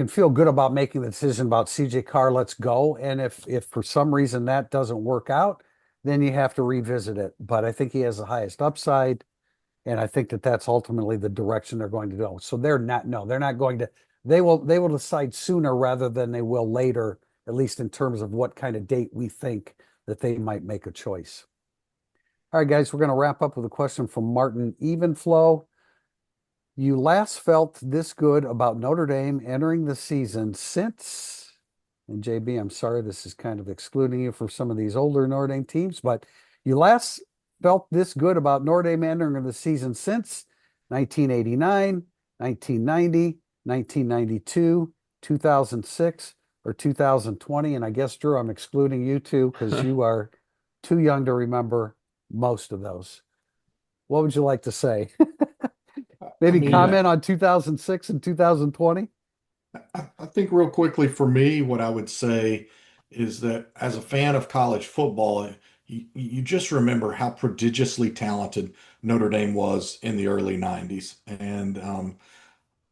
Speaker 1: feel good about making the decision about CJ Carr, let's go. And if for some reason that doesn't work out, then you have to revisit it. But I think he has the highest upside, and I think that that's ultimately the direction they're going to go. So they're not going to. They will decide sooner rather than they will later, at least in terms of what kind of date we think that they might make a choice. All right, guys, we're going to wrap up with a question from Martin Evenflow. You last felt this good about Notre Dame entering the season since, and JB, I'm sorry, this is kind of excluding you from some of these older Notre Dame teams, but you last felt this good about Notre Dame entering the season since 1989, 1990, 1992, 2006, or 2020. And I guess, Drew, I'm excluding you too because you are too young to remember most of those. What would you like to say?
Speaker 2: I
Speaker 1: Maybe
Speaker 2: mean,
Speaker 1: comment on 2006 and 2020?
Speaker 2: I think real quickly for me, what I would say is that as a fan of college football, you just remember how prodigiously talented Notre Dame was in the early 90s. And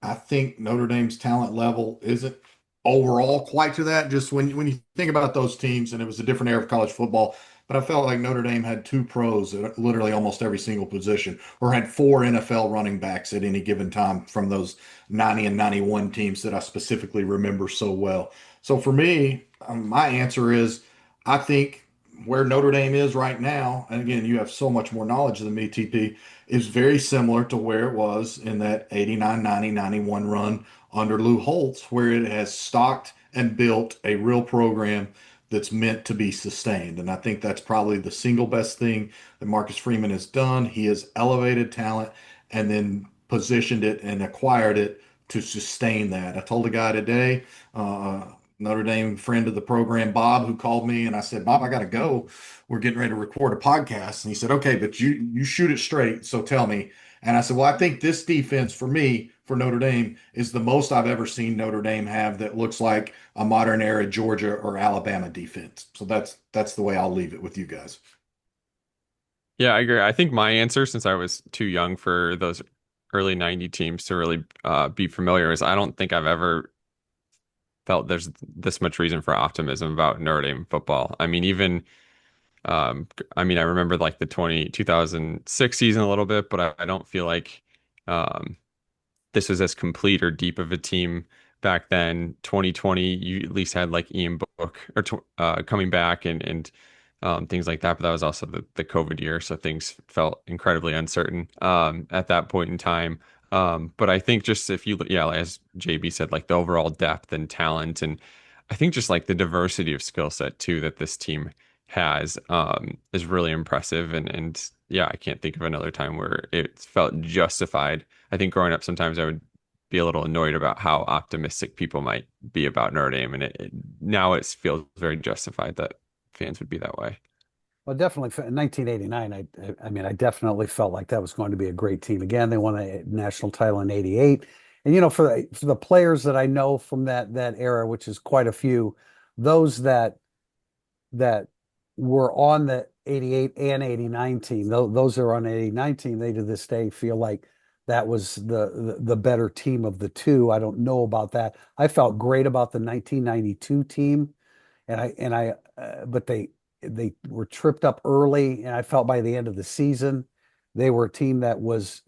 Speaker 2: I think Notre Dame's talent level isn't overall quite to that. Just when you think about those teams, and it was a different era of college football, but I felt like Notre Dame had two pros at literally almost every single position, or had four NFL running backs at any given time from those 90 and 91 teams that I specifically remember so well. So for me, my answer is I think where Notre Dame is right now, and again, you have so much more knowledge than me, TP, is very similar to where it was in that 89, 90, 91 run under Lou Holtz, where it has stocked and built a real program that's meant to be sustained. And I think that's probably the single best thing that Marcus Freeman has done. He has elevated talent and then positioned it and acquired it to sustain that. I told a guy today, Notre Dame friend of the program, Bob, who called me, and I said, Bob, I got to go. We're getting ready to record a podcast. And he said, okay, but you shoot it straight. So tell me. And I said, well, I think this defense for me, for Notre Dame, is the most I've ever seen Notre Dame have that looks like a modern era Georgia or Alabama defense. So that's the way I'll leave it with you guys.
Speaker 3: Yeah, I agree. I think my answer, since I was too young for those early 90 teams to really be familiar, is I don't think I've ever felt there's this much reason for optimism about Notre Dame football. I mean, even I remember like the 2006 season a little bit, but I don't feel like um, this was as complete or deep of a team back then. 2020, you at least had like Ian Book coming back and things like that. But that was also the COVID year, so things felt incredibly uncertain at that point in time. But I think just if you, yeah, as JB said, like the overall depth and talent, and I think just like the diversity of skill set too that this team has is really impressive. And yeah, I can't think of another time where it felt justified. I think growing up, sometimes I would be a little annoyed about how optimistic people might be about Notre Dame, and now it feels very justified that fans would be that way.
Speaker 1: Well, definitely in 1989, I mean, I definitely felt like that was going to be a great team. Again, they won a national title in 88. And, you know, for the players that I know from that era, which is quite a few, those that were on the 88 and 89 team, those that are on the 89 team, they to this day feel like that was the better team of the two. I don't know about that. I felt great about the 1992 team, but they were tripped up early, and I felt by the end of the season they were a team that was,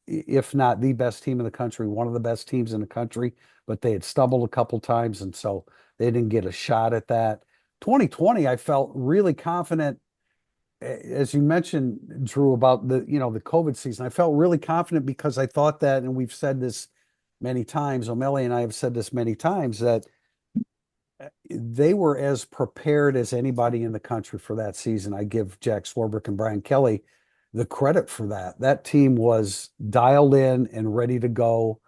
Speaker 1: if not the best team in the country, one of the best teams in the country, but they had stumbled a couple times, and so they didn't get a shot at that. 2020, I felt really confident, as you mentioned, Drew, about the COVID season. I felt really confident because I thought that, and we've said this many times, O'Malley and I have said this many times, that they were as prepared as anybody in the country for that season. I give Jack Swarbrick and Brian Kelly the credit for that. That team was dialed in and ready to go.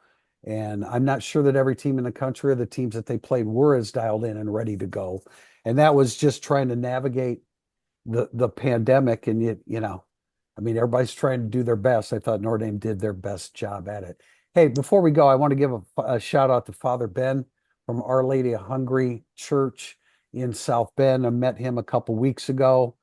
Speaker 1: And I'm not sure that every team in the country or the teams that they played were as dialed in and ready to go. And that was just trying to navigate the pandemic. And I mean, everybody's trying to do their best. I thought Notre Dame did their best job at it. Hey, before we go, I want to give a shout out to Father Ben from Our Lady of Hungary Church in South Bend. I met him a couple weeks ago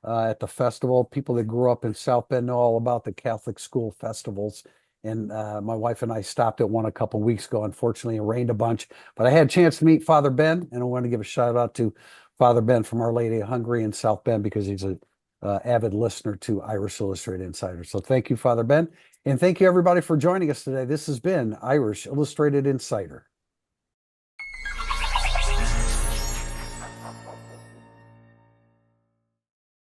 Speaker 1: at the festival. People that grew up in South Bend know all about the Catholic school festivals. And my wife and I stopped at one a couple weeks ago. Unfortunately, it rained a bunch, but I had a chance to meet Father Ben, and I want to give a shout out to Father Ben from Our Lady of Hungary in South Bend because he's a avid listener to Irish Illustrated Insider. So thank you, Father Ben. And thank you, everybody, for joining us today. This has been Irish Illustrated Insider.